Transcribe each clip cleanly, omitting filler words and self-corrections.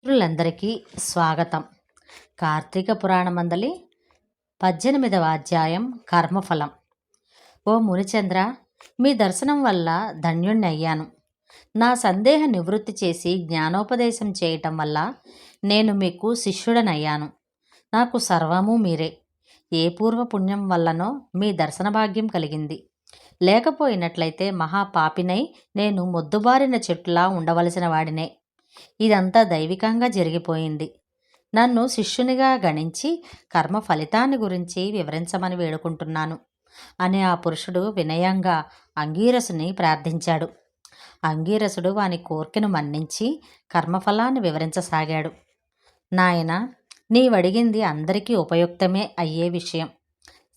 మిత్రులందరికీ స్వాగతం. కార్తీక పురాణమందలి 18వ అధ్యాయం కర్మఫలం. ఓ మునిచంద్ర, మీ దర్శనం వల్ల ధన్యుణ్ణయ్యాను. నా సందేహ నివృత్తి చేసి జ్ఞానోపదేశం చేయటం వల్ల నేను మీకు శిష్యుడనయ్యాను. నాకు సర్వము మీరే. ఏ పూర్వపుణ్యం వల్లనో మీ దర్శన భాగ్యం కలిగింది. లేకపోయినట్లయితే మహాపాపినై నేను మొద్దుబారిన చెట్టులా ఉండవలసిన వాడినే. ఇదంతా దైవికంగా జరిగిపోయింది. నన్ను శిష్యునిగా గణించి కర్మ ఫలితాన్ని గురించి వివరించమని వేడుకుంటున్నాను అని ఆ పురుషుడు వినయంగా అంగీరసుని ప్రార్థించాడు. అంగీరసుడు వాని కోర్కెను మన్నించి కర్మఫలాన్ని వివరించసాగాడు. నాయన, నీవడిగింది అందరికీ ఉపయుక్తమే అయ్యే విషయం.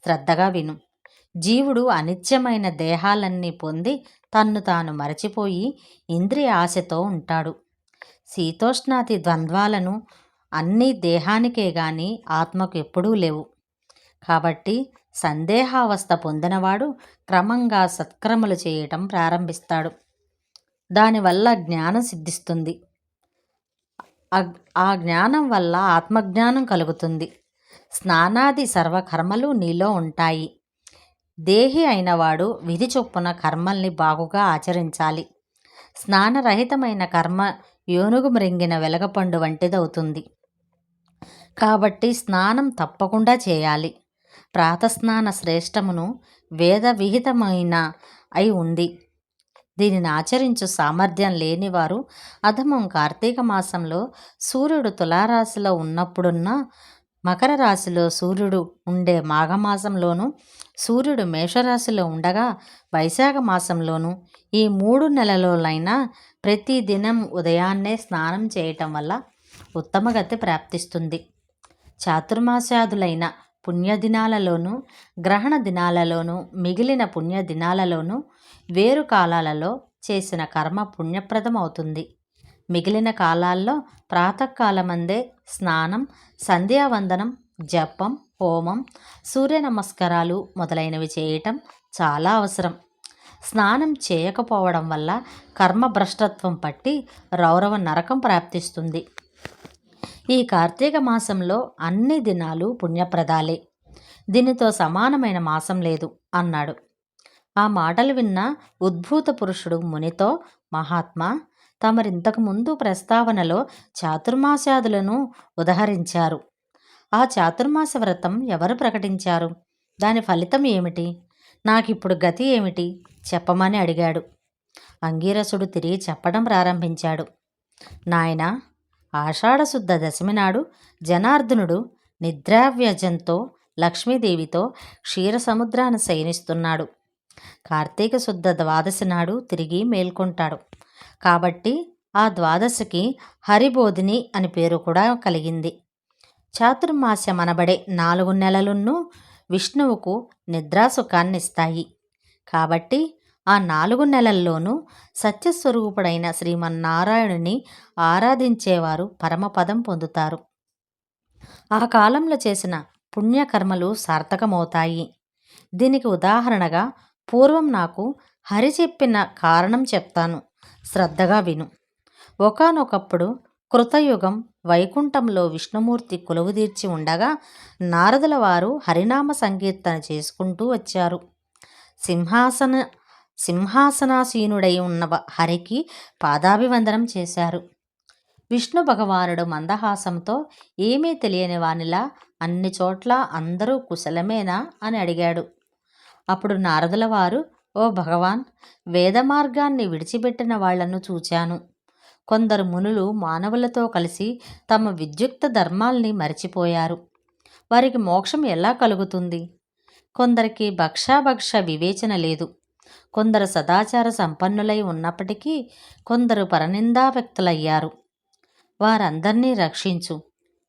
శ్రద్ధగా విను. జీవుడు అనిత్యమైన దేహాలన్నీ పొంది తన్ను తాను మరచిపోయి ఇంద్రియ ఆశతో ఉంటాడు. శీతోష్ణాతి ద్వంద్వాలను అన్నీ దేహానికే గాని ఆత్మకు ఎప్పుడూ లేవు. కాబట్టి సందేహావస్థ పొందినవాడు క్రమంగా సత్కర్మలు చేయటం ప్రారంభిస్తాడు. దానివల్ల జ్ఞానం సిద్ధిస్తుంది. ఆ జ్ఞానం వల్ల ఆత్మజ్ఞానం కలుగుతుంది. స్నానాది సర్వకర్మలు నీలో ఉంటాయి. దేహి అయినవాడు విధి చొప్పున కర్మల్ని బాగుగా ఆచరించాలి. స్నానరహితమైన కర్మ ఏనుగు మ్రింగిన వెలగపండు వంటిదవుతుంది. కాబట్టి స్నానం తప్పకుండా చేయాలి. ప్రాతస్నాన శ్రేష్టమును వేద విహితమైన అయి ఉంది. దీనిని ఆచరించు సామర్థ్యం లేనివారు అధమం కార్తీక మాసంలో సూర్యుడు తులారాశిలో ఉన్నప్పుడున్న మకర రాశిలో సూర్యుడు ఉండే మాఘమాసంలోనూ, సూర్యుడు మేషరాశిలో ఉండగా వైశాఖ మాసంలోనూ ఈ 3 నెలలోనైనా ప్రతి దినం ఉదయాన్నే స్నానం చేయటం వల్ల ఉత్తమగతి ప్రాప్తిస్తుంది. చాతుర్మాస్యాదులైన పుణ్యదినాలలోనూ, గ్రహణ దినాలలోనూ, మిగిలిన పుణ్యదినాలలోనూ వేరు కాలాలలో చేసిన కర్మ పుణ్యప్రదం అవుతుంది. మిగిలిన కాలాల్లో ప్రాతకాలమందే స్నానం, సంధ్యావందనం, జపం, హోమం, సూర్య నమస్కారాలు మొదలైనవి చేయటం చాలా అవసరం. స్నానం చేయకపోవడం వల్ల కర్మభ్రష్టత్వం పట్టి రౌరవ నరకం ప్రాప్తిస్తుంది. ఈ కార్తీక మాసంలో అన్ని దినాలు పుణ్యప్రదాలే. దీనితో సమానమైన మాసం లేదు అన్నాడు. ఆ మాటలు విన్న ఉద్భూత పురుషుడు మునితో, మహాత్మా, తమరింతకు ముందు ప్రస్తావనలో చాతుర్మాస్యాదులను ఉదహరించారు. ఆ చాతుర్మాస వ్రతం ఎవరు ప్రకటించారు? దాని ఫలితం ఏమిటి? నాకిప్పుడు గతి ఏమిటి చెప్పమని అడిగాడు. అంగీరసుడు తిరిగి చెప్పడం ప్రారంభించాడు. నాయనా, ఆషాఢశుద్ధ దశమి నాడు జనార్దనుడు నిద్రావ్యజంతో లక్ష్మీదేవితో క్షీరసముద్రాన శయనిస్తున్నాడు. కార్తీక శుద్ధ ద్వాదశి నాడు తిరిగి మేల్కొంటాడు. కాబట్టి ఆ ద్వాదశికి హరిబోధిని అని పేరు కూడా కలిగింది. చాతుర్మాస్యమనబడే 4 నెలలున్నూ విష్ణువుకు నిద్రాసుఖాన్నిస్తాయి. కాబట్టి ఆ 4 నెలల్లోనూ సత్యస్వరూపుడైన శ్రీమన్నారాయణుని ఆరాధించేవారు పరమపదం పొందుతారు. ఆ కాలంలో చేసిన పుణ్యకర్మలు సార్థకమవుతాయి. దీనికి ఉదాహరణగా పూర్వం నాకు హరి చెప్పిన కారణం చెప్తాను. శ్రద్ధగా విను. ఒకానొకప్పుడు కృతయుగం వైకుంఠంలో విష్ణుమూర్తి కొలువుదీర్చి ఉండగా నారదుల వారు హరినామ సంకీర్తన చేసుకుంటూ వచ్చారు. సింహాసనాసీనుడై ఉన్న హరికి పాదాభివందనం చేశారు. విష్ణు భగవానుడు మందహాసంతో ఏమీ తెలియని వానిలా అన్ని చోట్ల అందరూ కుశలమేనా అని అడిగాడు. అప్పుడు నారదుల వారు, ఓ భగవాన్, వేద మార్గాన్ని విడిచిపెట్టిన వాళ్లను చూచాను. కొందరు మునులు మానవులతో కలిసి తమ విద్యుక్త ధర్మాల్ని మరిచిపోయారు. వారికి మోక్షం ఎలా కలుగుతుంది? కొందరికి భక్షాభక్ష వివేచన లేదు. కొందరు సదాచార సంపన్నులై ఉన్నప్పటికీ కొందరు పరనిందా వ్యక్తులయ్యారు. వారందర్నీ రక్షించు.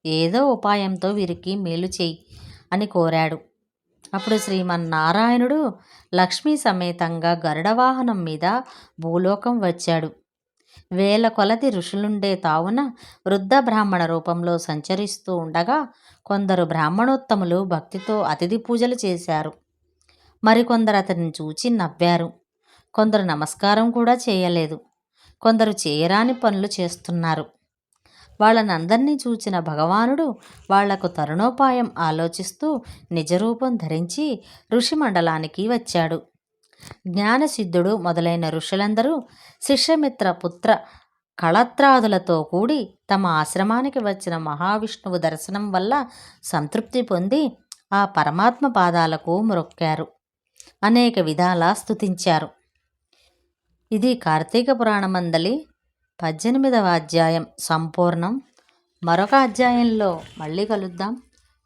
ఏదో ఉపాయంతో వీరికి మేలు చేయి అని కోరాడు. అప్పుడు శ్రీమన్నారాయణుడు లక్ష్మీ సమేతంగా గరుడవాహనం మీద భూలోకం వచ్చాడు. వేల కొలది ఋషులుండే తావున వృద్ధ బ్రాహ్మణ రూపంలో సంచరిస్తూ ఉండగా కొందరు బ్రాహ్మణోత్తములు భక్తితో అతిథి పూజలు చేశారు. మరికొందరు అతన్ని చూచి నవ్వారు. కొందరు నమస్కారం కూడా చేయలేదు. కొందరు చేయరాని పనులు చేస్తున్నారు. వాళ్ళనందరినీ చూచిన భగవానుడు వాళ్లకు తరుణోపాయం ఆలోచిస్తూ నిజరూపం ధరించి ఋషి మండలానికి వచ్చాడు. జ్ఞానసిద్ధుడు మొదలైన ఋషులందరూ శిష్యమిత్ర పుత్ర కళత్రాదులతో కూడి తమ ఆశ్రమానికి వచ్చిన మహావిష్ణువు దర్శనం వల్ల సంతృప్తి పొంది ఆ పరమాత్మ పాదాలకు మ్రొక్కారు. అనేక విధాలా స్తుతించారు. ఇది కార్తీక పురాణమందలి 18వ అధ్యాయం సంపూర్ణం. మరొక అధ్యాయంలో మళ్ళీ కలుద్దాం.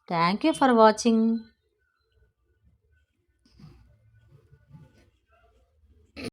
Thank you for watching.